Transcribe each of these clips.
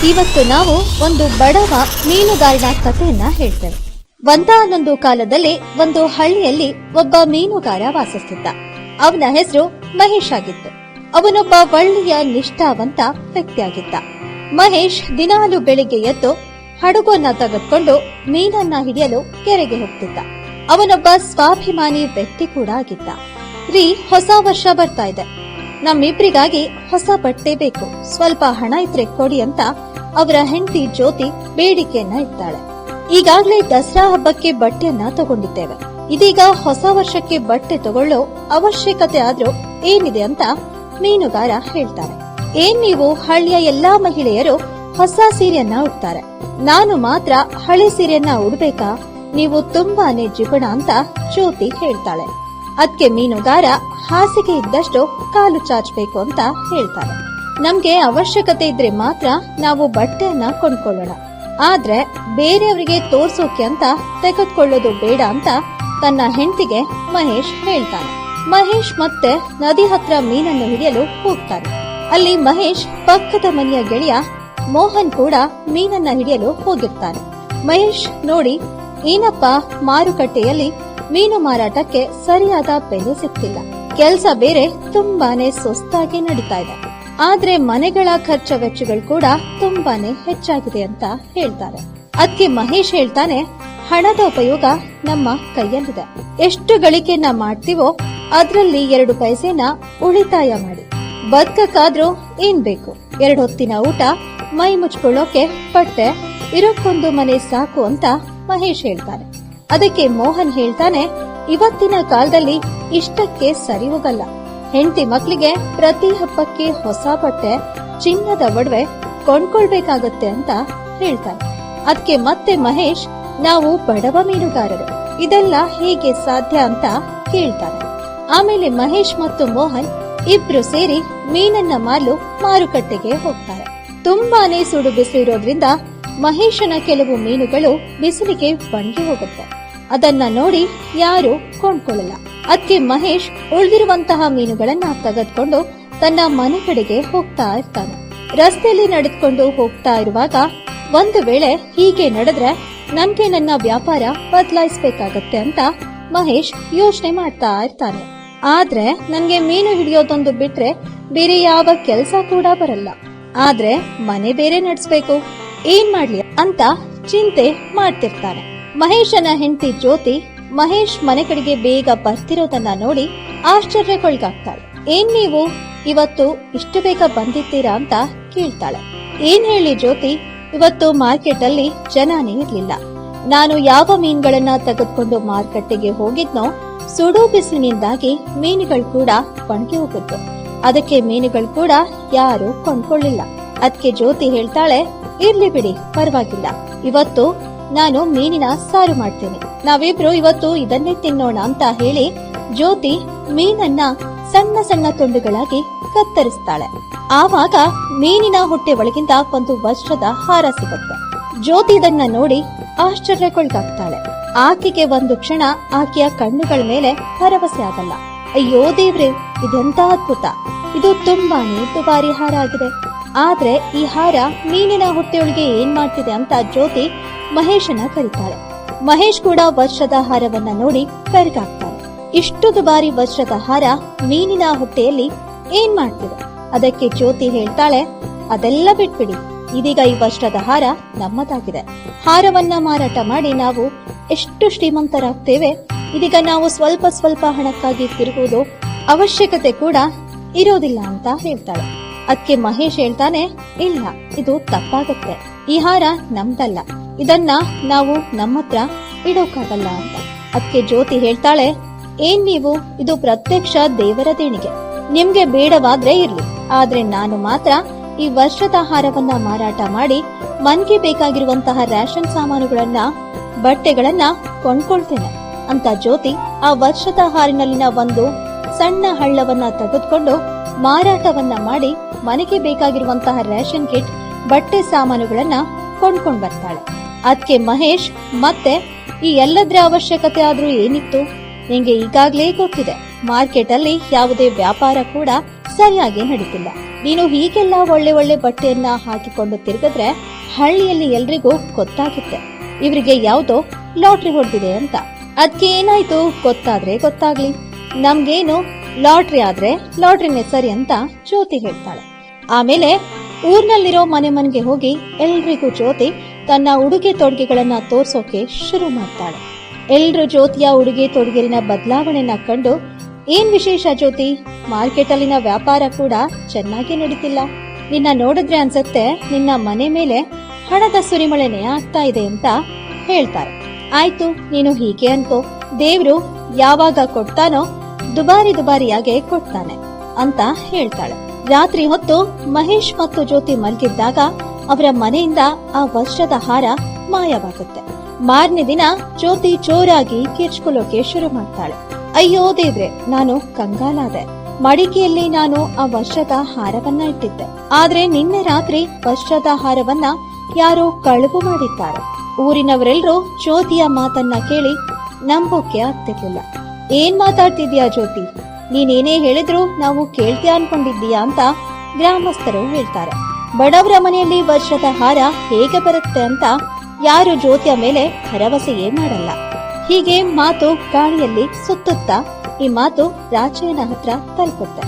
ಇವತ್ತು ನಾವು ಒಂದು ಬಡವ ಮೀನುಗಾರನ ಕಥೆಯನ್ನ ಹೇಳ್ತೇವೆ. ಒಂದಾನೊಂದು ಕಾಲದಲ್ಲಿ ಒಂದು ಹಳ್ಳಿಯಲ್ಲಿ ಒಬ್ಬ ಮೀನುಗಾರ ವಾಸಿಸುತ್ತಿದ್ದ. ಅವನ ಹೆಸರು ಮಹೇಶ್ ಆಗಿತ್ತು. ಅವನೊಬ್ಬ ಒಳ್ಳೆಯ ನಿಷ್ಠಾವಂತ ವ್ಯಕ್ತಿಯಾಗಿದ್ದ. ಮಹೇಶ್ ದಿನಾಲು ಬೆಳಿಗ್ಗೆ ಎದ್ದು ಹಡಗನ್ನ ತೆಗೆದುಕೊಂಡು ಮೀನನ್ನ ಹಿಡಿಯಲು ಕೆರೆಗೆ ಹೋಗ್ತಿದ್ದ. ಅವನೊಬ್ಬ ಸ್ವಾಭಿಮಾನಿ ವ್ಯಕ್ತಿ ಕೂಡ ಆಗಿದ್ದ. ಹೊಸ ವರ್ಷ ಬರ್ತಾ ಇದೆ, ನಮ್ಮಿಬ್ರಿಗಾಗಿ ಹೊಸ ಬಟ್ಟೆ ಬೇಕು, ಸ್ವಲ್ಪ ಹಣ ಇದ್ರೆ ಕೊಡಿ ಅಂತ ಅವರ ಹೆಂಡತಿ ಜ್ಯೋತಿ ಬೇಡಿಕೆಯನ್ನ ಇಡ್ತಾಳೆ. ಈಗಾಗಲೇ ದಸರಾ ಹಬ್ಬಕ್ಕೆ ಬಟ್ಟೆಯನ್ನ ತಗೊಂಡಿದ್ದೇವೆ, ಇದೀಗ ಹೊಸ ವರ್ಷಕ್ಕೆ ಬಟ್ಟೆ ತಗೊಳ್ಳೋ ಅವಶ್ಯಕತೆ ಆದ್ರೂ ಏನಿದೆ ಅಂತ ಮೀನುಗಾರ ಹೇಳ್ತಾರೆ. ಏನ್ ನೀವು ಹಳ್ಳಿಯ ಎಲ್ಲಾ ಮಹಿಳೆಯರು ಹೊಸ ಸೀರೆಯನ್ನ ಉಡ್ತಾರೆ, ನಾನು ಮಾತ್ರ ಹಳೆ ಸೀರೆಯನ್ನ ಉಡ್ಬೇಕಾ? ನೀವು ತುಂಬಾನೇ ಜಿಪಣ ಅಂತ ಜ್ಯೋತಿ ಹೇಳ್ತಾಳೆ. ಅದಕ್ಕೆ ಮೀನುಗಾರ ಹಾಸಿಗೆ ಇದ್ದಷ್ಟು ಕಾಲು ಚಾಚಬೇಕು ಅಂತ ಹೇಳ್ತಾರೆ. ನಮ್ಗೆ ಅವಶ್ಯಕತೆ ಇದ್ರೆ ಮಾತ್ರ ನಾವು ಬಟ್ಟೆಯನ್ನ ಕೊಂಡ್ಕೊಳ್ಳೋಣ, ಆದ್ರೆ ಬೇರೆಯವರಿಗೆ ತೋರ್ಸೋಕೆ ಅಂತ ತೆಗೆದುಕೊಳ್ಳೋದು ಬೇಡ ಅಂತ ತನ್ನ ಹೆಂಡತಿಗೆ ಮಹೇಶ್ ಹೇಳ್ತಾನೆ. ಮಹೇಶ್ ಮತ್ತೆ ನದಿ ಹತ್ರ ಮೀನನ್ನು ಹಿಡಿಯಲು ಹೋಗ್ತಾನೆ. ಅಲ್ಲಿ ಮಹೇಶ್ ಪಕ್ಕದ ಮನೆಯ ಗೆಳೆಯ ಮೋಹನ್ ಕೂಡ ಮೀನನ್ನ ಹಿಡಿಯಲು ಹೋಗಿರ್ತಾನೆ. ಮಹೇಶ್ ನೋಡಿ, ಏನಪ್ಪ ಮಾರುಕಟ್ಟೆಯಲ್ಲಿ ಮೀನು ಮಾರಾಟಕ್ಕೆ ಸರಿಯಾದ ಬೆಲೆ ಸಿಗ್ತಿಲ್ಲ, ಕೆಲಸ ಬೇರೆ ತುಂಬಾನೇ ಸುಸ್ತಾಗಿ ನಡೀತಾ ಇದೆ, ಆದ್ರೆ ಮನೆಗಳ ಖರ್ಚು ವೆಚ್ಚಗಳು ಕೂಡ ತುಂಬಾನೇ ಹೆಚ್ಚಾಗಿದೆ ಅಂತ ಹೇಳ್ತಾರೆ. ಅದಕ್ಕೆ ಮಹೇಶ್ ಹೇಳ್ತಾನೆ, ಹಣದ ಉಪಯೋಗ ನಮ್ಮ ಕೈಯಲ್ಲಿದೆ, ಎಷ್ಟು ಗಳಿಕೆಯನ್ನ ಮಾಡ್ತೀವೋ ಅದ್ರಲ್ಲಿ 2 ಪೈಸೆನ ಉಳಿತಾಯ ಮಾಡಿ ಬದುಕಕ್ಕಾದ್ರೂ ಏನ್ ಬೇಕು, 2 ಹೊತ್ತಿನ ಊಟ, ಮೈ ಮುಚ್ಕೊಳ್ಳೋಕೆ ಬಟ್ಟೆ, ಇರೋಕ್ಕೊಂದು ಮನೆ ಸಾಕು ಅಂತ ಮಹೇಶ್ ಹೇಳ್ತಾನೆ. ಅದಕ್ಕೆ ಮೋಹನ್ ಹೇಳ್ತಾನೆ, ಇವತ್ತಿನ ಕಾಲದಲ್ಲಿ ಇಷ್ಟಕ್ಕೆ ಸರಿ ಹೋಗಲ್ಲ, ಹೆಂಡತಿ ಮಕ್ಳಿಗೆ ಪ್ರತಿ ಹಬ್ಬಕ್ಕೆ ಹೊಸ ಬಟ್ಟೆ, ಚಿನ್ನದ ಒಡವೆ ಕೊಂಡ್ಕೊಳ್ಬೇಕಾಗತ್ತೆ ಅಂತ ಹೇಳ್ತಾನೆ. ಅದಕ್ಕೆ ಮತ್ತೆ ಮಹೇಶ್, ನಾವು ಬಡವ ಮೀನುಗಾರರು, ಇದೆಲ್ಲ ಹೇಗೆ ಸಾಧ್ಯ ಅಂತ ಕೇಳ್ತಾನೆ. ಆಮೇಲೆ ಮಹೇಶ್ ಮತ್ತು ಮೋಹನ್ ಇಬ್ರು ಸೇರಿ ಮೀನನ್ನ ಮಾರಲು ಮಾರುಕಟ್ಟೆಗೆ ಹೋಗ್ತಾರೆ. ತುಂಬಾನೇ ಸುಡು ಬಿಸಿಲು ಇರೋದ್ರಿಂದ ಮಹೇಶನ ಕೆಲವು ಮೀನುಗಳು ಬಿಸಿಲಿಗೆ ಒಣಗಿ ಹೋಗುತ್ತೆ. ಅದನ್ನ ನೋಡಿ ಯಾರು ಕೊಂಡ್ಕೊಳ್ಳಲ್ಲ. ಅದಕ್ಕೆ ಮಹೇಶ್ ಉಳಿದಿರುವಂತಹ ಮೀನುಗಳನ್ನ ತೆಗೆದುಕೊಂಡು ತನ್ನ ಮನೆ ಕಡೆಗೆ ಹೋಗ್ತಾ ಇರ್ತಾನೆ. ರಸ್ತೆಯಲ್ಲಿ ನಡೆದುಕೊಂಡು ಹೋಗ್ತಾ ಇರುವಾಗ, ಒಂದು ವೇಳೆ ಹೀಗೆ ನಡೆದ್ರೆ ನನ್ಗೆ ನನ್ನ ವ್ಯಾಪಾರ ಬದಲಾಯಿಸಬೇಕಾಗತ್ತೆ ಅಂತ ಮಹೇಶ್ ಯೋಚನೆ ಮಾಡ್ತಾ ಇರ್ತಾನೆ. ಆದ್ರೆ ನನ್ಗೆ ಮೀನು ಹಿಡಿಯೋದೊಂದು ಬಿಟ್ರೆ ಬೇರೆ ಯಾವ ಕೆಲಸ ಕೂಡ ಬರಲ್ಲ, ಆದ್ರೆ ಮನೆ ಬೇರೆ ನಡೆಸಬೇಕು, ಏನ್ ಮಾಡ್ಲಿ ಅಂತ ಚಿಂತೆ ಮಾಡ್ತಿರ್ತಾನೆ. ಮಹೇಶನ ಹೆಂಡತಿ ಜ್ಯೋತಿ ಮಹೇಶ್ ಮನೆ ಕಡೆಗೆ ಬೇಗ ಬರ್ತಿರೋದನ್ನ ನೋಡಿ ಆಶ್ಚರ್ಯಕ್ಕೊಳಗಾಗ್ತಾಳೆ. ಏನ್ ನೀವು ಇವತ್ತು ಇಷ್ಟು ಬೇಗ ಬಂದಿದ್ದೀರಾ ಅಂತ ಕೇಳ್ತಾಳೆ. ಏನ್ ಹೇಳಿ ಜ್ಯೋತಿ, ಇವತ್ತು ಮಾರ್ಕೆಟ್ ಅಲ್ಲಿ ಜನನೇ ಇರ್ಲಿಲ್ಲ, ನಾನು ಯಾವ ಮೀನುಗಳನ್ನ ತೆಗೆದುಕೊಂಡು ಮಾರುಕಟ್ಟೆಗೆ ಹೋಗಿದ್ನೋ ಸುಡು ಬಿಸಿಲಿನಿಂದಾಗಿ ಮೀನುಗಳು ಕೂಡ ಒಣಗಿ ಹೋಗಿತ್ತು, ಅದಕ್ಕೆ ಮೀನುಗಳು ಕೂಡ ಯಾರು ಕೊಂಡ್ಕೊಳ್ಳಿಲ್ಲ. ಅದಕ್ಕೆ ಜ್ಯೋತಿ ಹೇಳ್ತಾಳೆ, ಇರ್ಲಿ ಬಿಡಿ ಪರವಾಗಿಲ್ಲ, ಇವತ್ತು ನಾನು ಮೀನಿನ ಸಾರು ಮಾಡ್ತೇನೆ, ನಾವಿಬ್ರು ಇವತ್ತು ಇದನ್ನೇ ತಿನ್ನೋಣ ಅಂತ ಹೇಳಿ ಜ್ಯೋತಿ ಮೀನನ್ನ ಸಣ್ಣ ಸಣ್ಣ ತುಂಡುಗಳಾಗಿ ಕತ್ತರಿಸ್ತಾಳೆ. ಆವಾಗ ಮೀನಿನ ಹೊಟ್ಟೆ ಒಳಗಿಂದ ಒಂದು ವಜ್ರದ ಹಾರ ಸಿಗುತ್ತೆ. ಜ್ಯೋತಿ ಇದನ್ನ ನೋಡಿ ಆಶ್ಚರ್ಯಕ್ಕೊಳಗಾಗ್ತಾಳೆ. ಆಕೆಗೆ ಒಂದು ಕ್ಷಣ ಆಕೆಯ ಕಣ್ಣುಗಳ ಮೇಲೆ ಭರವಸೆ ಆಗಲ್ಲ. ಅಯ್ಯೋ ದೇವ್ರೆ, ಇದೆಂತ ಅದ್ಭುತ, ಇದು ತುಂಬಾನೇ ದುಬಾರಿ ಹಾರ ಆಗಿದೆ, ಆದ್ರೆ ಈ ಹಾರ ಮೀನಿನ ಹೊಟ್ಟೆಯೊಳಗೆ ಏನ್ ಮಾಡ್ತಿದೆ ಅಂತ ಜ್ಯೋತಿ ಮಹೇಶನ ಕರೀತಾಳೆ. ಮಹೇಶ್ ಕೂಡ ವಜ್ರದ ಹಾರವನ್ನ ನೋಡಿ ಕರಗಾಗ್ತಾನೆ. ಇಷ್ಟು ದುಬಾರಿ ವಜ್ರದ ಹಾರ ಮೀನಿನ ಹೊಟ್ಟೆಯಲ್ಲಿ ಏನ್ ಮಾಡ್ತಿದೆ? ಅದಕ್ಕೆ ಜ್ಯೋತಿ ಹೇಳ್ತಾಳೆ, ಅದೆಲ್ಲ ಬಿಟ್ಬಿಡಿ, ಇದೀಗ ಈ ವಜ್ರದ ಹಾರ ನಮ್ಮದಾಗಿದೆ, ಹಾರವನ್ನ ಮಾರಾಟ ಮಾಡಿ ನಾವು ಎಷ್ಟು ಶ್ರೀಮಂತರಾಗ್ತೇವೆ, ಇದೀಗ ನಾವು ಸ್ವಲ್ಪ ಸ್ವಲ್ಪ ಹಣಕ್ಕಾಗಿ ತಿರುಗುವುದು ಅವಶ್ಯಕತೆ ಕೂಡ ಇರೋದಿಲ್ಲ ಅಂತ ಹೇಳ್ತಾಳೆ. ಅದಕ್ಕೆ ಮಹೇಶ್ ಹೇಳ್ತಾನೆ, ಇಲ್ಲ, ಇದು ತಪ್ಪಾಗತ್ತೆ, ಈ ಹಾರ ನಮ್ದಲ್ಲ, ಇದನ್ನ ನಾವು ನಮ್ಮತ್ರ ಇಡೋಕ್ಕಾಗಲ್ಲ ಅಂತ. ಅದಕ್ಕೆ ಜ್ಯೋತಿ ಹೇಳ್ತಾಳೆ, ಏನ್ ನೀವು, ಇದು ಪ್ರತ್ಯಕ್ಷ ದೇವರ ದೇಣಿಗೆ, ನಿಮ್ಗೆ ಬೇಡವಾದ್ರೆ ಇರ್ಲಿ, ಆದ್ರೆ ನಾನು ಮಾತ್ರ ಈ ವರ್ಷದ ಹಾರವನ್ನ ಮಾರಾಟ ಮಾಡಿ ಮನ್ಗೆ ಬೇಕಾಗಿರುವಂತಹ ರೇಷನ್ ಸಾಮಾನುಗಳನ್ನ, ಬಟ್ಟೆಗಳನ್ನ ಕೊಂಡ್ಕೊಳ್ತೇನೆ ಅಂತ ಜ್ಯೋತಿ ಆ ವರ್ಷದ ಹಾರಿನಲ್ಲಿನ ಒಂದು ಸಣ್ಣ ಹಳ್ಳವನ್ನ ತೆಗೆದುಕೊಂಡು ಮಾರಾಟವನ್ನ ಮಾಡಿ ಮನೆಗೆ ಬೇಕಾಗಿರುವಂತಹ ರೇಷನ್ ಕಿಟ್, ಬಟ್ಟೆ ಸಾಮಾನುಗಳನ್ನ ಕೊಂಡ್ಕೊಂಡ್ ಬರ್ತಾಳೆ. ಅದಕ್ಕೆ ಮಹೇಶ್, ಮತ್ತೆ ಈ ಎಲ್ಲದರ ಅವಶ್ಯಕತೆ ಆದ್ರೂ ಏನಿತ್ತು, ನಿಂಗೆ ಈಗಾಗ್ಲೇ ಗೊತ್ತಿದೆ, ಮಾರ್ಕೆಟ್ ಅಲ್ಲಿ ಯಾವುದೇ ವ್ಯಾಪಾರ ಕೂಡ ಸರಿಯಾಗಿ ನಡೀತಿಲ್ಲ, ನೀನು ಹೀಗೆಲ್ಲ ಒಳ್ಳೆ ಒಳ್ಳೆ ಬಟ್ಟೆಯನ್ನ ಹಾಕಿಕೊಂಡು ತಿರುಗಿದ್ರೆ ಹಳ್ಳಿಯಲ್ಲಿ ಎಲ್ರಿಗೂ ಗೊತ್ತಾಗುತ್ತೆ ಇವರಿಗೆ ಯಾವ್ದೋ ಲಾಟ್ರಿ ಹೊಡೆದಿದೆ ಅಂತ. ಅದಕ್ಕೆ ಏನಾಯ್ತು ಗೊತ್ತಾದ್ರೆ ಗೊತ್ತಾಗ್ಲಿ, ನಮ್ಗೇನು ಲಾಟ್ರಿ ಆದ್ರೆ ಲಾಟ್ರಿನೇ ಸರಿ ಅಂತ ಜ್ಯೋತಿ ಹೇಳ್ತಾಳೆ. ಆಮೇಲೆ ಊರ್ನಲ್ಲಿರೋ ಮನೆಗೆ ಹೋಗಿ ಎಲ್ರಿಗೂ ಜ್ಯೋತಿ ತನ್ನ ಉಡುಗೆ ತೊಡುಗೆಗಳನ್ನ ತೋರ್ಸೋಕೆ ಶುರು ಮಾಡ್ತಾಳೆ. ಎಲ್ರು ಜ್ಯೋತಿಯ ಉಡುಗೆ ತೊಡುಗೆರಿನ ಬದಲಾವಣೆನ ಕಂಡು, ಏನ್ ವಿಶೇಷ ಜ್ಯೋತಿ, ಮಾರ್ಕೆಟ್ ಅಲ್ಲಿನ ವ್ಯಾಪಾರ ಕೂಡ ಚೆನ್ನಾಗಿ ನಡೀತಿಲ್ಲ. ನಿನ್ನ ನೋಡಿದ್ರೆ ಅನ್ಸತ್ತೆ ನಿನ್ನ ಮನೆ ಮೇಲೆ ಹಣದ ಸುರಿಮಳೆನೆ ಆಗ್ತಾ ಇದೆ ಅಂತ ಹೇಳ್ತಾರೆ. ಆಯ್ತು, ನೀನು ಹೀಗೆ ಅನ್ಕೋ, ದೇವ್ರು ಯಾವಾಗ ಕೊಡ್ತಾನೋ ದುಬಾರಿಯಾಗೆ ಕೊಡ್ತಾನೆ ಅಂತ ಹೇಳ್ತಾಳೆ. ರಾತ್ರಿ ಹೊತ್ತು ಮಹೇಶ್ ಮತ್ತು ಜ್ಯೋತಿ ಮಲಗಿದ್ದಾಗ ಅವರ ಮನೆಯಿಂದ ಆ ವಜ್ರದ ಹಾರ ಮಾಯವಾಗುತ್ತೆ. ಮಾರನೇ ದಿನ ಜ್ಯೋತಿ ಜೋರಾಗಿ ಕಿರ್ಚ್ಕೊಳ್ಳೋಕೆ ಶುರು ಮಾಡ್ತಾಳೆ. ಅಯ್ಯೋ ದೇವ್ರೆ, ನಾನು ಕಂಗಾಲಾದೆ. ಮಡಿಕೆಯಲ್ಲಿ ನಾನು ಆ ವಜ್ರದ ಹಾರವನ್ನ ಇಟ್ಟಿದ್ದೆ, ಆದ್ರೆ ನಿನ್ನೆ ರಾತ್ರಿ ವಜ್ರದ ಹಾರವನ್ನ ಯಾರೋ ಕಳುವು ಮಾಡಿದ್ದಾರೆ. ಊರಿನವರೆಲ್ಲರೂ ಜ್ಯೋತಿಯ ಮಾತನ್ನ ಕೇಳಿ ನಂಬೋಕೆ ಆಗ್ತಿರ್ಲಿಲ್ಲ. ಏನ್ ಮಾತಾಡ್ತಿದ್ಯಾ ಜ್ಯೋತಿ, ನೀನೇನೇ ಹೇಳಿದ್ರು ನಾವು ಕೇಳ್ತೀಯ ಅನ್ಕೊಂಡಿದ್ದೀಯಾ ಅಂತ ಗ್ರಾಮಸ್ಥರು ಹೇಳ್ತಾರೆ. ಬಡವರ ಮನೆಯಲ್ಲಿ ವಜ್ರದ ಹಾರ ಹೇಗೆ ಬರುತ್ತೆ ಅಂತ ಯಾರು ಜ್ಯೋತಿಯ ಮೇಲೆ ಭರವಸೆಯೇ ಮಾಡಲ್ಲ. ಹೀಗೆ ಮಾತು ಗಾಳಿಯಲ್ಲಿ ಸುತ್ತುತ್ತಾ ಈ ಮಾತು ರಾಚಯ್ಯನ ಹತ್ರ ತಲುಪುತ್ತೆ.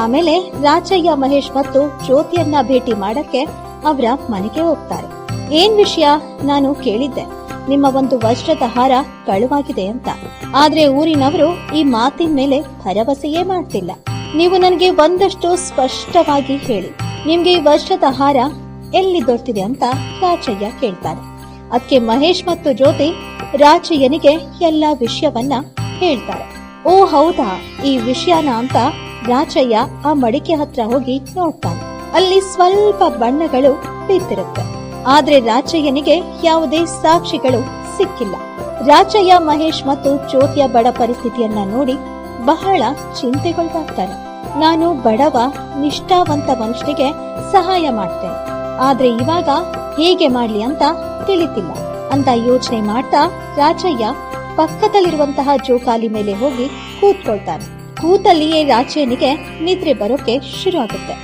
ಆಮೇಲೆ ರಾಚಯ್ಯ ಮಹೇಶ್ ಮತ್ತು ಜ್ಯೋತಿಯನ್ನ ಭೇಟಿ ಮಾಡಕ್ಕೆ ಅವರ ಮನೆಗೆ ಹೋಗ್ತಾರೆ. ಏನ್ ವಿಷಯ, ನಾನು ಕೇಳಿದ್ದೆ ನಿಮ್ಮ ಒಂದು ವಜ್ರದ ಹಾರ ಕಳುವಾಗಿದೆ ಅಂತ. ಆದ್ರೆ ಊರಿನವರು ಈ ಮಾತಿನ ಮೇಲೆ ಭರವಸೆಯೇ ಮಾಡ್ತಿಲ್ಲ. ನೀವು ನನಗೆ ಒಂದಷ್ಟು ಸ್ಪಷ್ಟವಾಗಿ ಹೇಳಿ, ನಿಮ್ಗೆ ಈ ವಜ್ರದ ಹಾರ ಎಲ್ಲಿ ದೊರೆತಿದೆ ಅಂತ ರಾಚಯ್ಯ ಕೇಳ್ತಾರೆ. ಅದಕ್ಕೆ ಮಹೇಶ್ ಮತ್ತು ಜ್ಯೋತಿ ರಾಚಯ್ಯನಿಗೆ ಎಲ್ಲಾ ವಿಷಯವನ್ನ ಹೇಳ್ತಾರೆ. ಓ ಹೌದಾ, ಈ ವಿಷಯನ ಅಂತ ರಾಚಯ್ಯ ಆ ಮಡಿಕೆ ಹತ್ರ ಹೋಗಿ ನೋಡ್ತಾನೆ. ಅಲ್ಲಿ ಸ್ವಲ್ಪ ಬಣ್ಣಗಳು ಬಿದ್ದಿರುತ್ತೆ, ಆದ್ರೆ ರಾಚಯ್ಯನಿಗೆ ಯಾವುದೇ ಸಾಕ್ಷಿಗಳು ಸಿಕ್ಕಿಲ್ಲ. ರಾಚಯ್ಯ ಮಹೇಶ್ ಮತ್ತು ಜ್ಯೋತಿಯ ಬಡ ಪರಿಸ್ಥಿತಿಯನ್ನ ನೋಡಿ ಬಹಳ ಚಿಂತೆಗೊಳಗಾಗ್ತಾನೆ. ನಾನು ಬಡವ ನಿಷ್ಠಾವಂತ ಮನುಷ್ಯನಿಗೆ ಸಹಾಯ ಮಾಡ್ತೇನೆ, ಆದ್ರೆ ಇವಾಗ ಹೇಗೆ ಮಾಡ್ಲಿ ಅಂತ ತಿಳಿತಿಲ್ಲ ಅಂತ ಯೋಚನೆ ಮಾಡ್ತಾ ರಾಚಯ್ಯ ಪಕ್ಕದಲ್ಲಿರುವಂತಹ ಜೋಕಾಲಿ ಮೇಲೆ ಹೋಗಿ ಕೂತ್ಕೊಳ್ತಾನೆ. ಕೂತಲ್ಲಿಯೇ ರಾಚಯ್ಯನಿಗೆ ನಿದ್ರೆ ಬರೋಕೆ ಶುರು ಆಗುತ್ತೆ.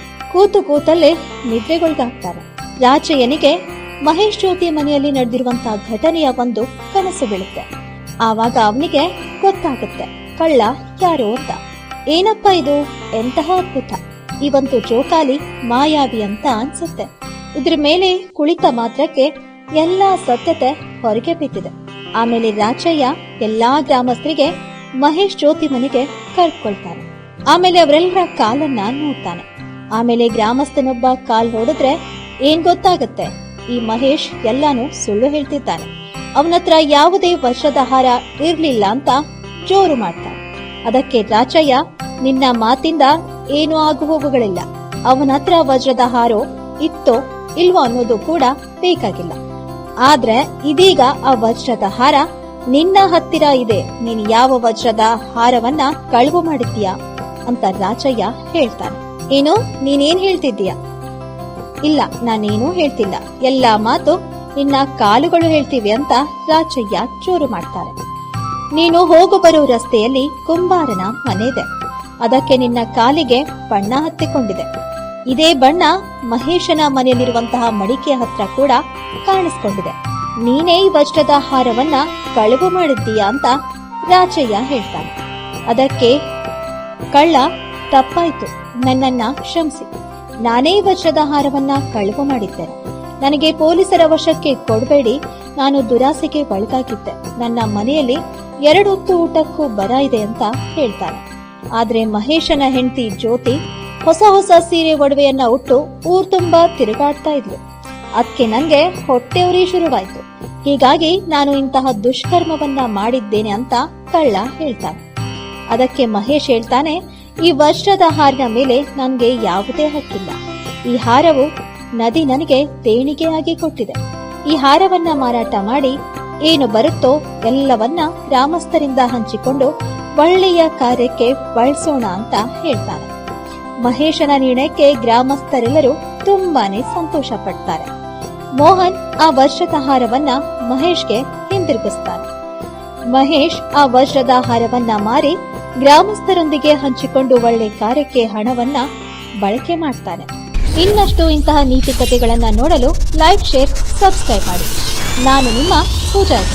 ಕೂತಲ್ಲೇ ನಿದ್ರೆಗೊಳಗಾಗ್ತಾನೆ. ರಾಚಯ್ಯನಿಗೆ ಮಹೇಶ್ ಜ್ಯೋತಿ ಮನೆಯಲ್ಲಿ ನಡೆದಿರುವಂತಹ ಘಟನೆಯ ಒಂದು ಕನಸು ಬೀಳುತ್ತೆ. ಆವಾಗ ಅವನಿಗೆ ಗೊತ್ತಾಗುತ್ತೆ ಕಳ್ಳ ಯಾರು ಅಂತ. ಏನಪ್ಪ ಇದು, ಎಂತಹ ಅದ್ಭುತ, ಈ ಒಂದು ಜೋಕಾಲಿ ಮಾಯಾವಿ ಅಂತ ಅನ್ಸುತ್ತೆ. ಇದ್ರ ಮೇಲೆ ಕುಳಿತ ಮಾತ್ರಕ್ಕೆ ಎಲ್ಲಾ ಸತ್ಯತೆ ಹೊರಗೆ ಬಿದ್ದಿದೆ. ಆಮೇಲೆ ರಾಚಯ್ಯ ಎಲ್ಲಾ ಗ್ರಾಮಸ್ಥರಿಗೆ ಮಹೇಶ್ ಜ್ಯೋತಿ ಮನೆಗೆ ಕರ್ಕೊಳ್ತಾನೆ. ಆಮೇಲೆ ಅವರೆಲ್ಲರ ಕಾಲನ್ನ ನೋಡ್ತಾನೆ. ಆಮೇಲೆ ಗ್ರಾಮಸ್ಥನೊಬ್ಬ ಕಾಲ್ ನೋಡಿದ್ರೆ ಏನ್ ಗೊತ್ತಾಗತ್ತೆ, ಈ ಮಹೇಶ್ ಎಲ್ಲಾನು ಸುಳ್ಳು ಹೇಳ್ತಿದ್ದಾನೆ. ಅವನತ್ರ ಯಾವುದೇ ವಜ್ರದ ಹಾರ ಇರ್ಲಿಲ್ಲ ಅಂತ ಜೋರು ಮಾಡ್ತಾನೆ. ಅದಕ್ಕೆ ರಾಚಯ್ಯ, ನಿನ್ನ ಮಾತಿಂದ ಏನು ಆಗು ಹೋಗುಗಳಿಲ್ಲ. ಅವನತ್ರ ವಜ್ರದ ಹಾರೋ ಇತ್ತೋ ಇಲ್ವೋ ಅನ್ನೋದು ಕೂಡ ಬೇಕಾಗಿಲ್ಲ. ಆದ್ರೆ ಇದೀಗ ಆ ವಜ್ರದ ಹಾರ ನಿನ್ನ ಹತ್ತಿರ ಇದೆ. ನೀನ್ ಯಾವ ವಜ್ರದ ಹಾರವನ್ನ ಕಳುವು ಮಾಡಿದ್ದೀಯಾ ಅಂತ ರಾಚಯ್ಯ ಹೇಳ್ತಾನೆ. ಏನು, ನೀನೇನ್ ಹೇಳ್ತಿದ್ದೀಯಾ? ಇಲ್ಲ, ನಾನೇನೂ ಹೇಳ್ತಿಲ್ಲ, ಎಲ್ಲಾ ಮಾತು ನಿನ್ನ ಕಾಲುಗಳು ಹೇಳ್ತೀವಿ ಅಂತ ರಾಚಯ್ಯ ಜೋರು ಮಾಡ್ತಾರೆ. ನೀನು ಹೋಗು ಬರೋ ರಸ್ತೆಯಲ್ಲಿ ಕುಂಬಾರನ ಮನೆ ಇದೆ. ಅದಕ್ಕೆ ನಿನ್ನ ಕಾಲಿಗೆ ಬಣ್ಣ ಹತ್ತಿಕೊಂಡಿದೆ. ಇದೇ ಬಣ್ಣ ಮಹೇಶನ ಮನೆಯಲ್ಲಿರುವಂತಹ ಮಡಿಕೆಯ ಹತ್ರ ಕೂಡ ಕಾಣಿಸ್ಕೊಂಡಿದೆ. ನೀನೇ ಈ ವಜ್ರದ ಹಾರವನ್ನ ಕಳುವು ಮಾಡಿದ್ದೀಯಾ ಅಂತ ರಾಚಯ್ಯ ಹೇಳ್ತಾನೆ. ಅದಕ್ಕೆ ಕಳ್ಳ, ತಪ್ಪಾಯ್ತು, ನನ್ನನ್ನ ಕ್ಷಮಿಸಿ. ನಾನೇ ವಜ್ರದ ಹಾರವನ್ನ ಕಳುವು ಮಾಡಿದ್ದೇನೆ. ನನಗೆ ಪೊಲೀಸರ ವಶಕ್ಕೆ ಕೊಡಬೇಡಿ. ನಾನು ದುರಾಸೆಗೆ ಒಳಗಾಗಿದ್ದೆ. ನನ್ನ ಮನೆಯಲ್ಲಿ 2 ಹೊತ್ತು ಊಟಕ್ಕೂ ಬರ ಇದೆ ಅಂತ ಹೇಳ್ತಾನೆ. ಆದ್ರೆ ಮಹೇಶನ ಹೆಂಡತಿ ಜ್ಯೋತಿ ಹೊಸ ಸೀರೆ ಒಡವೆಯನ್ನ ಉಟ್ಟು ಊರ್ ತುಂಬಾ ತಿರುಗಾಡ್ತಾ ಇದ್ಲು. ಅದಕ್ಕೆ ನಂಗೆ ಹೊಟ್ಟೆউರಿ ಶುರುವಾಯ್ತು. ಹೀಗಾಗಿ ನಾನು ಇಂತಹ ದುಷ್ಕರ್ಮವನ್ನ ಮಾಡಿದ್ದೇನೆ ಅಂತ ಕಳ್ಳ ಹೇಳ್ತಾನೆ. ಅದಕ್ಕೆ ಮಹೇಶ್ ಹೇಳ್ತಾನೆ, ಈ ವಜ್ರದ ಹಾರಿನ ಮೇಲೆ ನನ್ಗೆ ಯಾವುದೇ ಹಕ್ಕಿಲ್ಲ. ಈ ಹಾರವು ನದಿ ನನಗೆ ದೇಣಿಗೆಯಾಗಿ ಕೊಟ್ಟಿದೆ. ಈ ಹಾರವನ್ನ ಮಾರಾಟ ಮಾಡಿ ಏನು ಬರುತ್ತೋ ಎಲ್ಲವನ್ನ ಗ್ರಾಮಸ್ಥರಿಂದ ಹಂಚಿಕೊಂಡು ಒಳ್ಳೆಯ ಕಾರ್ಯಕ್ಕೆ ಬಳಸೋಣ ಅಂತ ಹೇಳ್ತಾನೆ. ಮಹೇಶನ ನಿರ್ಣಯಕ್ಕೆ ಗ್ರಾಮಸ್ಥರೆಲ್ಲರೂ ತುಂಬಾನೇ ಸಂತೋಷ ಪಡ್ತಾರೆ. ಮೋಹನ್ ಆ ವಜ್ರದ ಹಾರವನ್ನ ಮಹೇಶ್ಗೆ ಹಿಂದಿರುಗಿಸ್ತಾನೆ. ಮಹೇಶ್ ಆ ವಜ್ರದ ಹಾರವನ್ನ ಮಾರಿ ಗ್ರಾಮಸ್ಥರೊಂದಿಗೆ ಹಂಚಿಕೊಂಡು ಒಳ್ಳೆ ಕಾರ್ಯಕ್ಕೆ ಹಣವನ್ನ ಬಳಕೆ ಮಾಡ್ತಾನೆ. ಇನ್ನಷ್ಟು ಇಂತಹ ನೀತಿ ಕಥೆಗಳನ್ನ ನೋಡಲು ಲೈಕ್, ಶೇರ್, ಸಬ್ಸ್ಕ್ರೈಬ್ ಮಾಡಿ. ನಾನು ನಿಮ್ಮ ಪೂಜಾರಿ.